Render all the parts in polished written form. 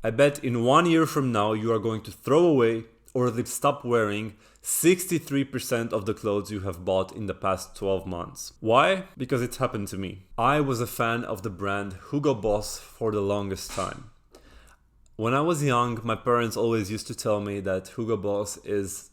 I bet in 1 year from now you are going to throw away or at least stop wearing 63% of the clothes you have bought in the past 12 months. Why? Because it's happened to me. I was a fan of the brand Hugo Boss for the longest time. When I was young, my parents always used to tell me that Hugo Boss is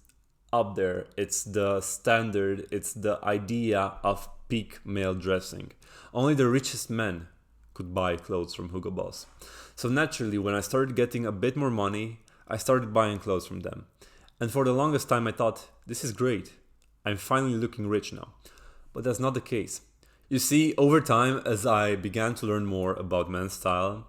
up there. It's the standard, it's the idea of peak male dressing. Only the richest men could buy clothes from Hugo Boss. So naturally, when I started getting a bit more money, I started buying clothes from them. And for the longest time I thought, this is great. I'm finally looking rich now. But that's not the case. You see, over time, as I began to learn more about men's style,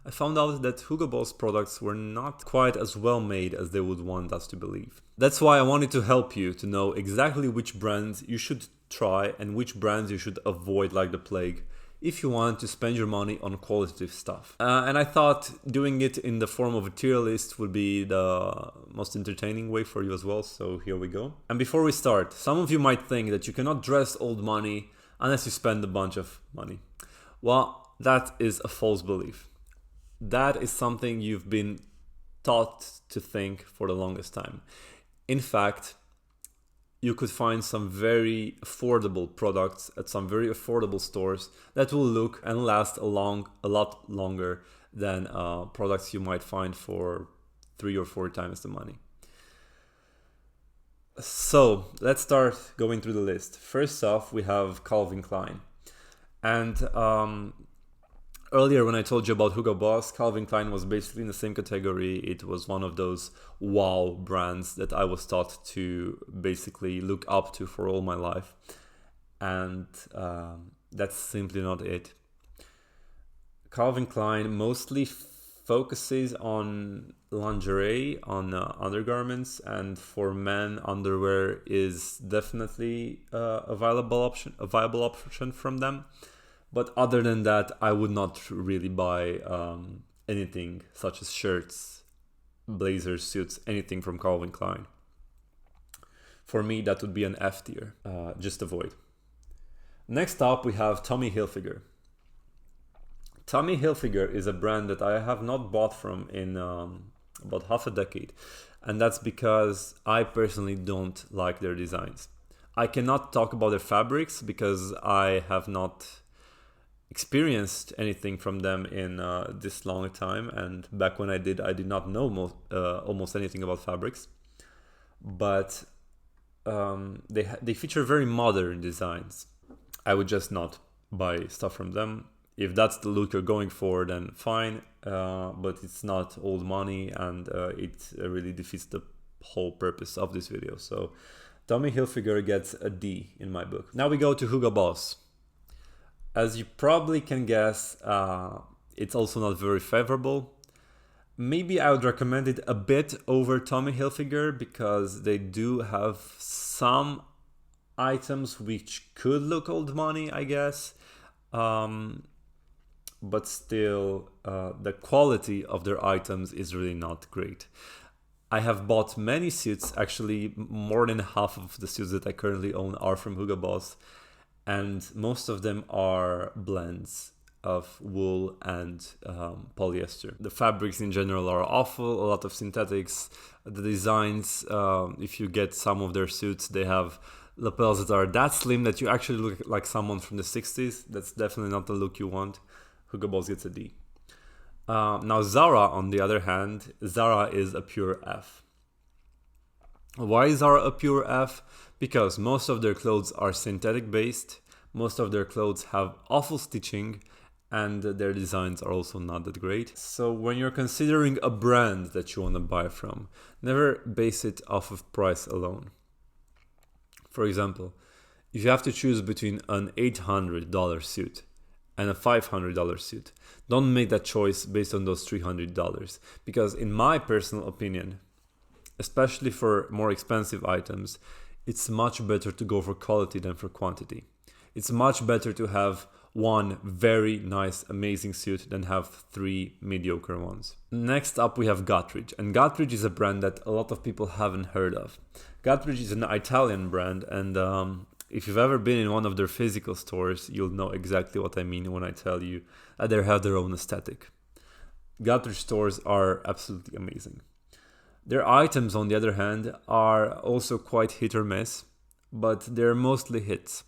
I found out that Hugo Boss products were not quite as well made as they would want us to believe. That's why I wanted to help you to know exactly which brands you should try and which brands you should avoid like the plague if you want to spend your money on qualitative stuff. And I thought doing it in the form of a tier list would be the most entertaining way for you as well, so here we go. And before we start, some of you might think that you cannot dress old money unless you spend a bunch of money. Well, that is a false belief. That is something you've been taught to think for the longest time. In fact, you could find some very affordable products at some very affordable stores that will look and last a lot longer than products you might find for 3 or 4 times the money. So let's start going through the list. First off, we have Calvin Klein. And earlier when I told you about Hugo Boss, Calvin Klein was basically in the same category. It was one of those wow brands that I was taught to basically look up to for all my life. And that's simply not it. Calvin Klein mostly focuses on lingerie, on undergarments, and for men, underwear is definitely a viable option from them. But other than that, I would not really buy anything such as shirts, blazers, suits, anything from Calvin Klein. For me, that would be an F tier. Just avoid. Next up, we have Tommy Hilfiger. Tommy Hilfiger is a brand that I have not bought from in about half a decade. And that's because I personally don't like their designs. I cannot talk about their fabrics because I have not experienced anything from them in this long time, and back when I did not know almost anything about fabrics. But they feature very modern designs. I would just not buy stuff from them. If that's the look you're going for, then fine, but it's not old money, and it really defeats the whole purpose of this video. So Tommy Hilfiger gets a D in my book. Now we go to Hugo Boss. As you probably can guess, it's also not very favorable. Maybe I would recommend it a bit over Tommy Hilfiger because they do have some items which could look old money, I guess. But still, the quality of their items is really not great. I have bought many suits, actually more than half of the suits that I currently own are from Hugo Boss. And most of them are blends of wool and polyester. The fabrics in general are awful, a lot of synthetics. The designs, if you get some of their suits, they have lapels that are that slim that you actually look like someone from the 60s. That's definitely not the look you want. Hugo Boss gets a D. Now Zara, on the other hand, Zara is a pure F. Why is Zara a pure F? Because most of their clothes are synthetic based, most of their clothes have awful stitching, and their designs are also not that great. So when you're considering a brand that you want to buy from, never base it off of price alone. For example, if you have to choose between an $800 suit and a $500 suit, don't make that choice based on those $300. Because in my personal opinion, especially for more expensive items, it's much better to go for quality than for quantity. It's much better to have one very nice, amazing suit than have 3 mediocre ones. Next up, we have Gottridge. And Gottridge is a brand that a lot of people haven't heard of. Gottridge is an Italian brand, and if you've ever been in one of their physical stores, you'll know exactly what I mean when I tell you that they have their own aesthetic. Guthrie stores are absolutely amazing. Their items, on the other hand, are also quite hit or miss, but they're mostly hits.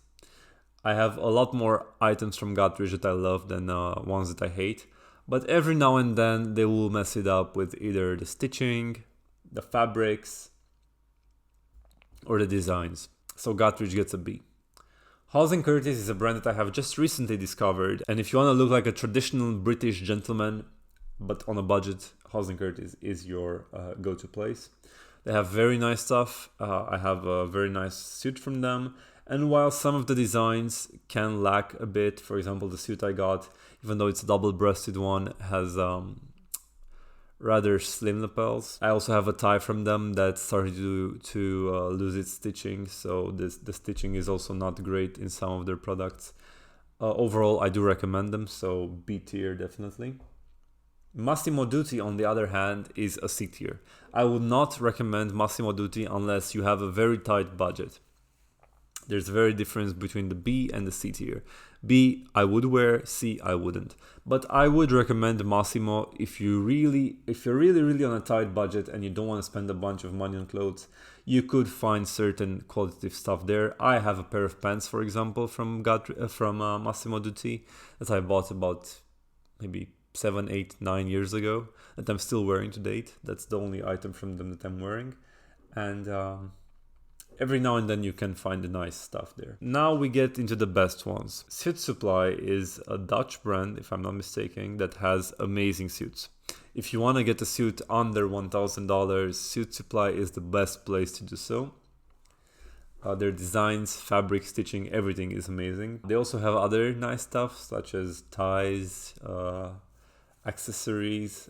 I have a lot more items from Guthrie that I love than ones that I hate, but every now and then they will mess it up with either the stitching, the fabrics, or the designs. So Guthrie gets a B. Hawes & Curtis is a brand that I have just recently discovered, and if you want to look like a traditional British gentleman, but on a budget, Hawes & Curtis is your go-to place. They have very nice stuff. I have a very nice suit from them, and while some of the designs can lack a bit, for example, the suit I got, even though it's a double-breasted one, has rather slim lapels. I also have a tie from them that started to lose its stitching, so the stitching is also not great in some of their products. Overall, I do recommend them, so B tier definitely. Massimo Dutti, on the other hand, is a C tier. I would not recommend Massimo Dutti unless you have a very tight budget. There's a very difference between the B and the C tier. B I would wear, C I wouldn't. But I would recommend Massimo if you're really on a tight budget and you don't want to spend a bunch of money on clothes. You could find certain qualitative stuff there. I have a pair of pants, for example, from Massimo Dutti that I bought about maybe 7, 8, 9 years ago that I'm still wearing to date. That's the only item from them that I'm wearing. And every now and then you can find the nice stuff there. Now we get into the best ones. Suit Supply is a Dutch brand, if I'm not mistaken, that has amazing suits. If you want to get a suit under $1,000, Suit Supply is the best place to do so. Their designs, fabric, stitching, everything is amazing. They also have other nice stuff such as ties, accessories,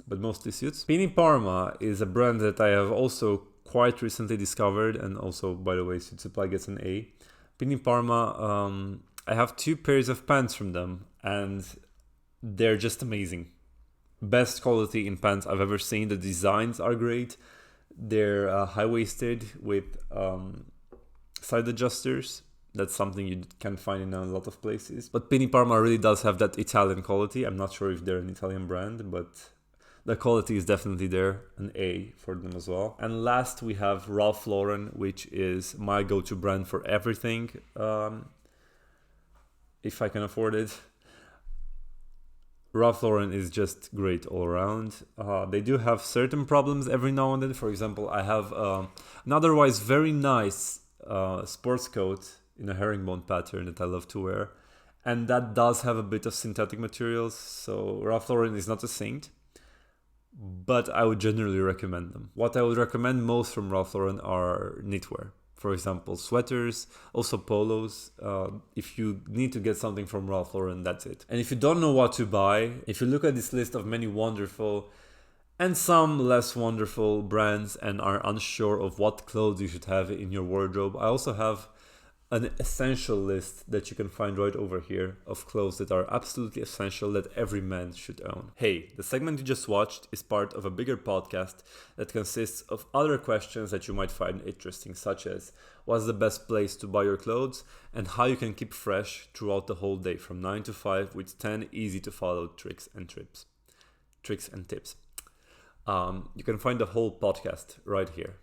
but mostly suits. Pini Parma is a brand that I have also quite recently discovered, and also, by the way, Suit Supply gets an A. Pini Parma, I have 2 pairs of pants from them, and they're just amazing. Best quality in pants I've ever seen. The designs are great. They're high-waisted with side adjusters. That's something you can find in a lot of places. But Pini Parma really does have that Italian quality. I'm not sure if they're an Italian brand, but the quality is definitely there. An A for them as well. And last we have Ralph Lauren, which is my go-to brand for everything, if I can afford it. Ralph Lauren is just great all around. They do have certain problems every now and then. For example, I have an otherwise very nice sports coat in a herringbone pattern that I love to wear. And that does have a bit of synthetic materials. So Ralph Lauren is not a saint, but I would generally recommend them. What I would recommend most from Ralph Lauren are knitwear. For example, sweaters, also polos. If you need to get something from Ralph Lauren, that's it. And if you don't know what to buy, if you look at this list of many wonderful and some less wonderful brands and are unsure of what clothes you should have in your wardrobe, I also have an essential list that you can find right over here of clothes that are absolutely essential that every man should own. Hey, the segment you just watched is part of a bigger podcast that consists of other questions that you might find interesting, such as what's the best place to buy your clothes and how you can keep fresh throughout the whole day from 9 to 5 with 10 easy to follow tricks and tips. You can find the whole podcast right here.